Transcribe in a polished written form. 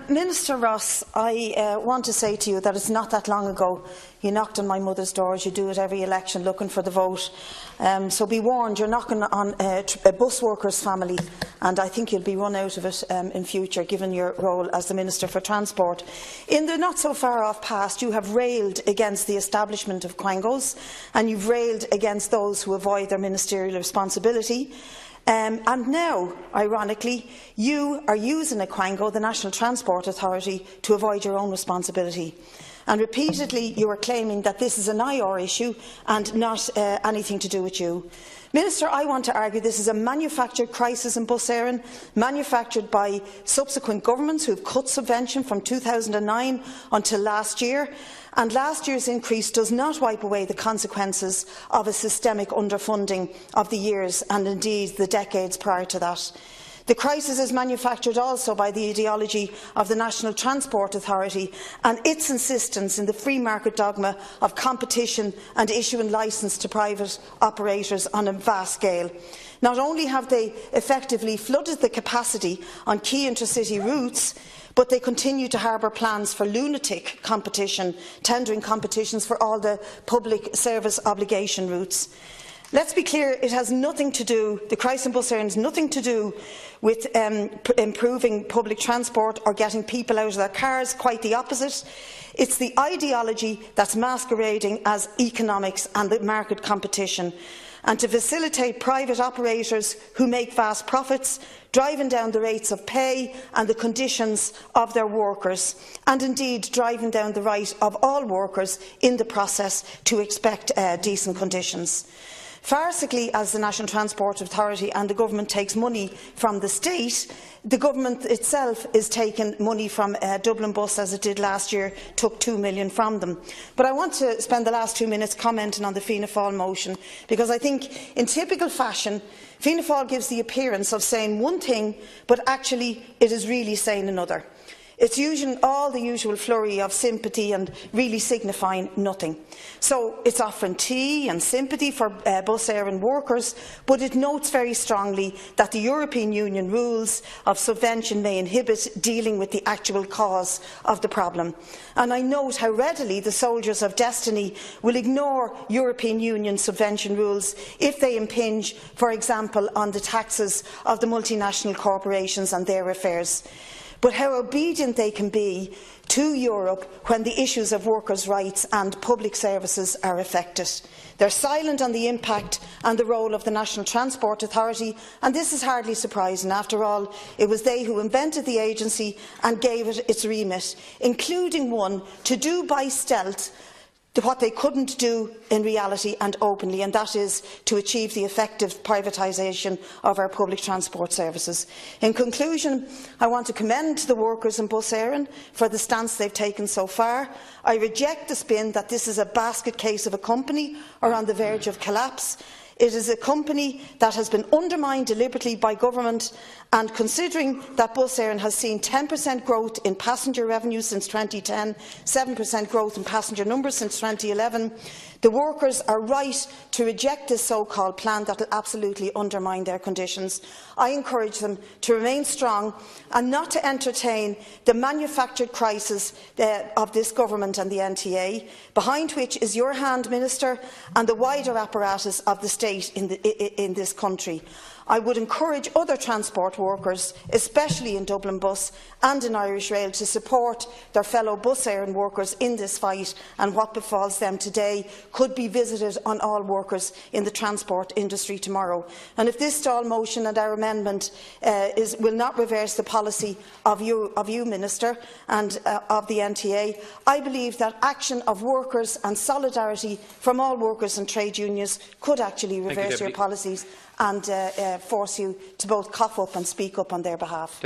Minister Ross, I want to say to you that it's not that long ago you knocked on my mother's door, as you do at every election, looking for the vote. So be warned, you're knocking on a bus workers' family, and I think you'll be run out of it in future, given your role as the Minister for Transport. In the not-so-far-off past, you have railed against the establishment of quangos, and you've railed against those who avoid their ministerial responsibility. And now, ironically, you are using a quango, the National Transport Authority, to avoid your own responsibility. And repeatedly you are claiming that this is an IR issue and not anything to do with you. Minister, I want to argue this is a manufactured crisis in Bus Eireann, manufactured by subsequent governments who have cut subvention from 2009 until last year. And last year's increase does not wipe away the consequences of a systemic underfunding of the years and indeed the decades prior to that. The crisis is manufactured also by the ideology of the National Transport Authority and its insistence in the free market dogma of competition and issuing licence to private operators on a vast scale. Not only have they effectively flooded the capacity on key intercity routes, but they continue to harbour plans for lunatic competition, tendering competitions for all the public service obligation routes. Let's be clear, it has nothing to do, the crisis in Bus Eireann has nothing to do with improving public transport or getting people out of their cars, quite the opposite. It's the ideology that's masquerading as economics and the market competition, and to facilitate private operators who make vast profits, driving down the rates of pay and the conditions of their workers, and indeed driving down the right of all workers in the process to expect decent conditions. Farcically, as the National Transport Authority and the government takes money from the state, the government itself is taking money from Dublin Bus, as it did last year, took €2 million from them. But I want to spend the last 2 minutes commenting on the Fianna Fail motion, because I think, in typical fashion, Fianna Fail gives the appearance of saying one thing, but actually it is really saying another. It's using all the usual flurry of sympathy and really signifying nothing. So it's offering tea and sympathy for Bus Eireann workers, but it notes very strongly that the European Union rules of subvention may inhibit dealing with the actual cause of the problem. And I note how readily the soldiers of destiny will ignore European Union subvention rules if they impinge, for example, on the taxes of the multinational corporations and their affairs. But how obedient they can be to Europe when the issues of workers' rights and public services are affected. They are silent on the impact and the role of the National Transport Authority, and this is hardly surprising. After all, it was they who invented the agency and gave it its remit, including one to do by stealth what they couldn't do in reality and openly, and that is to achieve the effective privatisation of our public transport services. In conclusion, I want to commend the workers in Bus Eireann for the stance they have taken so far. I reject the spin that this is a basket case of a company or on the verge of collapse. It is a company that has been undermined deliberately by government, and considering that Bus Eireann has seen 10% growth in passenger revenue since 2010, 7% growth in passenger numbers since 2011, the workers are right to reject this so-called plan that will absolutely undermine their conditions. I encourage them to remain strong and not to entertain the manufactured crisis of this government and the NTA, behind which is your hand, Minister, and the wider apparatus of the state in this country. I would encourage other transport workers, especially in Dublin Bus and in Irish Rail, to support their fellow Bus Eireann workers in this fight, and what befalls them today could be visited on all workers in the transport industry tomorrow. And if this stall motion and our amendment will not reverse the policy of you Minister, and of the NTA, I believe that action of workers and solidarity from all workers and trade unions could actually reverse your policies and force you to both cough up and speak up on their behalf.